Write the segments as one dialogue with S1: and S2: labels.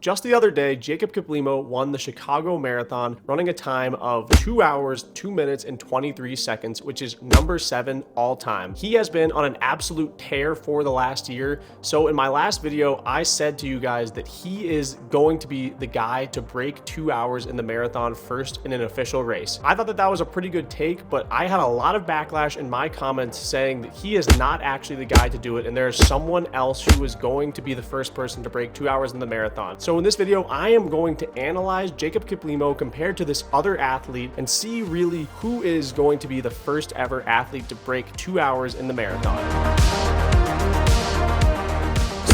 S1: Just the other day, Jacob Kiplimo won the Chicago Marathon, running a time of 2 hours, 2 minutes, and 23 seconds, which is number 7 all time. He has been on an absolute tear for the last year. So in my last video, I said to you guys that he is going to be the guy to break 2 hours in the marathon first in an official race. I thought that that was a pretty good take, but I had a lot of backlash in my comments saying that he is not actually the guy to do it, and there's someone else who is going to be the first person to break 2 hours in the marathon. So in this video, I am going to analyze Jacob Kiplimo compared to this other athlete and see really who is going to be the first ever athlete to break 2 hours in the marathon.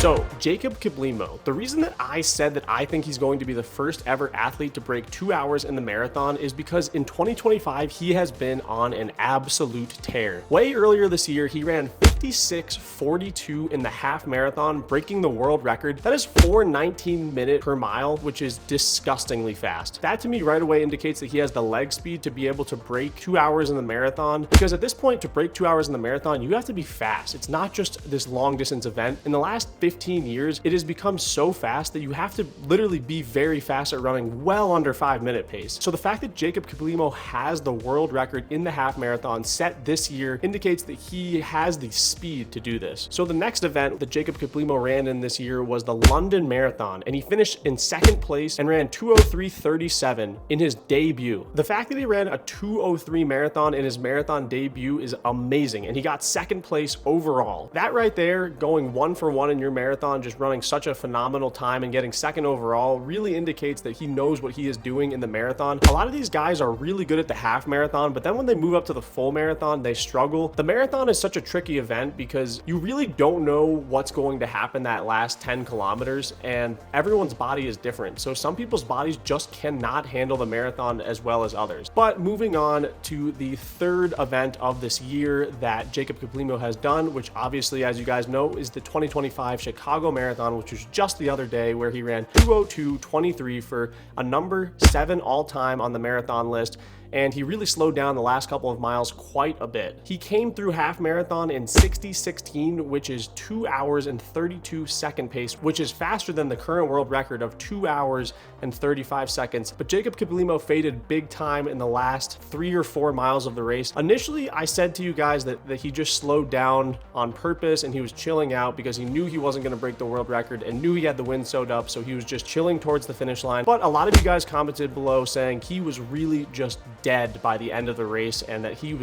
S1: So, Jacob Kiplimo, the reason that I said that I think he's going to be the first ever athlete to break 2 hours in the marathon is because in 2025, he has been on an absolute tear. Way earlier this year, he ran 56:42 in the half marathon, breaking the world record. That is 4:19 minutes per mile, which is disgustingly fast. That to me right away indicates that he has the leg speed to be able to break 2 hours in the marathon, because at this point, to break 2 hours in the marathon, you have to be fast. It's not just this long distance event. In the last 15 years, it has become so fast that you have to literally be very fast at running well under 5-minute pace. So the fact that Jacob Kiplimo has the world record in the half marathon set this year indicates that he has the speed to do this. So the next event that Jacob Kiplimo ran in this year was the London Marathon, and he finished in second place and ran 2:03:37 in his debut. The fact that he ran a 2:03 marathon in his marathon debut is amazing, and he got second place overall. That right there, going 1 for 1 in your marathon, just running such a phenomenal time and getting second overall, really indicates that he knows what he is doing in the marathon. A lot of these guys are really good at the half marathon, but then when they move up to the full marathon, they struggle. The marathon is such a tricky event because you really don't know what's going to happen that last 10 kilometers, and everyone's body is different. So some people's bodies just cannot handle the marathon as well as others. But moving on to the third event of this year that Jacob Kiplimo has done, which obviously, as you guys know, is the 2025 Chicago Marathon, which was just the other day, where he ran 2:02:23 for a number 7 all time on the marathon list. And he really slowed down the last couple of miles quite a bit. He came through half marathon in 60:16, which is 2 hours and 32 second pace, which is faster than the current world record of 2 hours and 35 seconds. But Jacob Kiplimo faded big time in the last 3 or 4 miles of the race. Initially, I said to you guys that he just slowed down on purpose and he was chilling out because he knew he wasn't going to break the world record and knew he had the wind sewed up, so he was just chilling towards the finish line. But a lot of you guys commented below saying he was really just dead by the end of the race and that he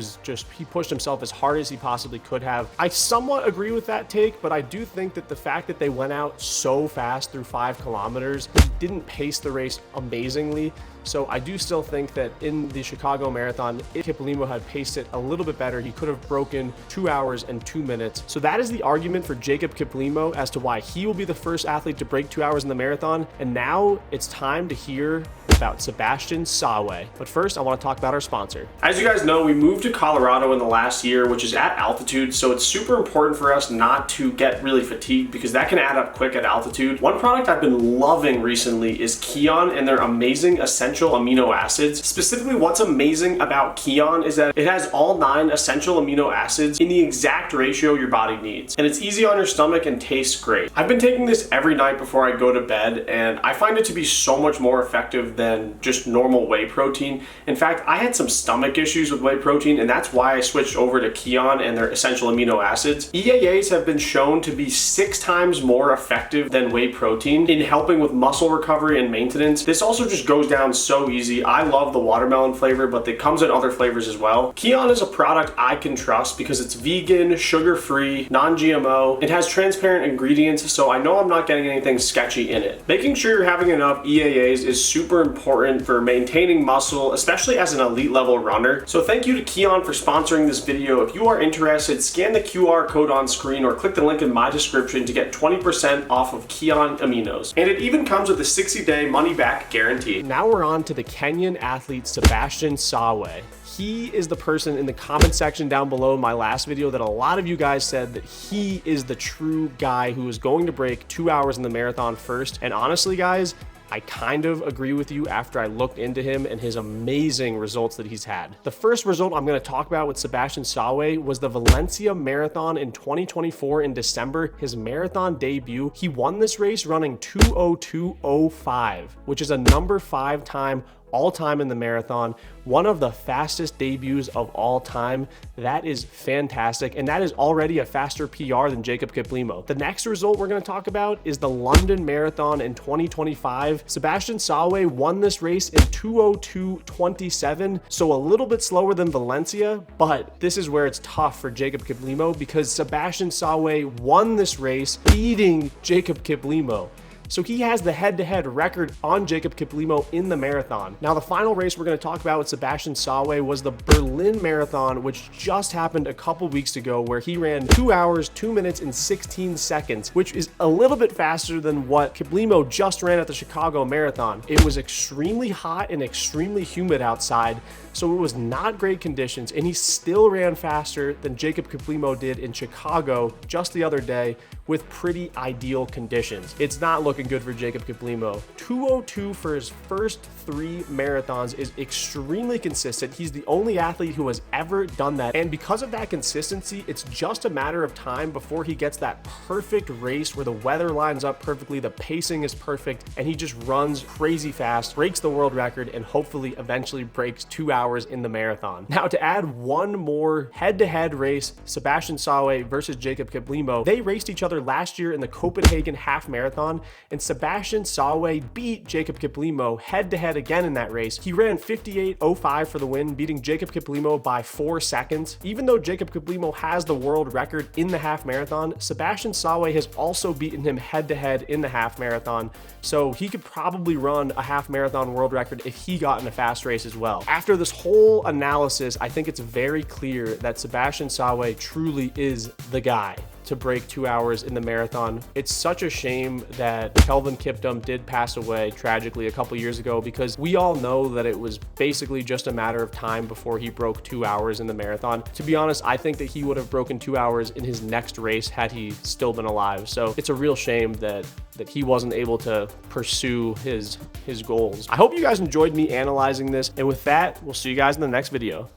S1: pushed himself as hard as he possibly could have. I somewhat agree with that take, but I do think that the fact that they went out so fast through 5 kilometers, he didn't pace the race amazingly. So I do still think that in the Chicago Marathon, if Kiplimo had paced it a little bit better, he could have broken 2 hours and 2 minutes. So that is the argument for Jacob Kiplimo as to why he will be the first athlete to break 2 hours in the marathon. And now it's time to hear about Sebastian Sawe. But first, I want to talk about our sponsor. As you guys know, we moved to Colorado in the last year, which is at altitude, so it's super important for us not to get really fatigued because that can add up quick at altitude. One product I've been loving recently is Kion and their amazing essential amino acids. Specifically, what's amazing about Kion is that it has all 9 essential amino acids in the exact ratio your body needs, and it's easy on your stomach and tastes great. I've been taking this every night before I go to bed, and I find it to be so much more effective than just normal whey protein. In fact, I had some stomach issues with whey protein, and that's why I switched over to Kion and their essential amino acids. EAAs have been shown to be 6 times more effective than whey protein in helping with muscle recovery and maintenance. This also just goes down so easy. I love the watermelon flavor, but it comes in other flavors as well. Kion is a product I can trust because it's vegan, sugar-free, non-GMO. It has transparent ingredients, so I know I'm not getting anything sketchy in it. Making sure you're having enough EAAs is super important for maintaining muscle, especially as an elite level runner. So thank you to Kion for sponsoring this video. If you are interested, scan the QR code on screen or click the link in my description to get 20% off of Kion Aminos. And it even comes with a 60-day money-back guarantee. Now we're on to the Kenyan athlete Sebastian Sawe. He is the person in the comment section down below in my last video that a lot of you guys said that he is the true guy who is going to break 2 hours in the marathon first. And honestly, guys, I kind of agree with you after I looked into him and his amazing results that he's had. The first result I'm going to talk about with Sebastian Sawe was the Valencia Marathon in 2024 in December, his marathon debut. He won this race running 2:02:05, which is a number 5 time all time in the marathon, one of the fastest debuts of all time. That is fantastic, and that is already a faster PR than Jacob Kiplimo. The next result we're going to talk about is the London Marathon in 2025. Sebastian Sawe won this race in 2:02:27, so a little bit slower than Valencia, but this is where it's tough for Jacob Kiplimo because Sebastian Sawe won this race beating Jacob Kiplimo. So he has the head-to-head record on Jacob Kiplimo in the marathon. Now, the final race we're going to talk about with Sebastian Sawe was the Berlin Marathon, which just happened a couple weeks ago, where he ran 2 hours, 2 minutes, and 16 seconds, which is a little bit faster than what Kiplimo just ran at the Chicago Marathon. It was extremely hot and extremely humid outside, so it was not great conditions, and he still ran faster than Jacob Kiplimo did in Chicago just the other day with pretty ideal conditions. It's not looking good for Jacob Kiplimo. 2:02 for his first 3 marathons is extremely consistent. He's the only athlete who has ever done that, and because of that consistency, it's just a matter of time before he gets that perfect race where the weather lines up perfectly, the pacing is perfect, and he just runs crazy fast, breaks the world record, and hopefully eventually breaks 2 hours in the marathon. Now, to add one more head-to-head race, Sebastian Sawe versus Jacob Kiplimo, they raced each other last year in the Copenhagen Half Marathon, and Sebastian Sawe beat Jacob Kiplimo head-to-head again in that race. He ran 58:05 for the win, beating Jacob Kiplimo by 4 seconds. Even though Jacob Kiplimo has the world record in the half marathon, Sebastian Sawe has also beaten him head-to-head in the half marathon, so he could probably run a half marathon world record if he got in a fast race as well. After this whole analysis, I think it's very clear that Sebastian Sawe truly is the guy to break 2 hours in the marathon. It's such a shame that Kelvin Kiptum did pass away tragically a couple years ago, because we all know that it was basically just a matter of time before he broke 2 hours in the marathon. To be honest, I think that he would have broken 2 hours in his next race had he still been alive. So it's a real shame that he wasn't able to pursue his goals. I hope you guys enjoyed me analyzing this, and with that, we'll see you guys in the next video.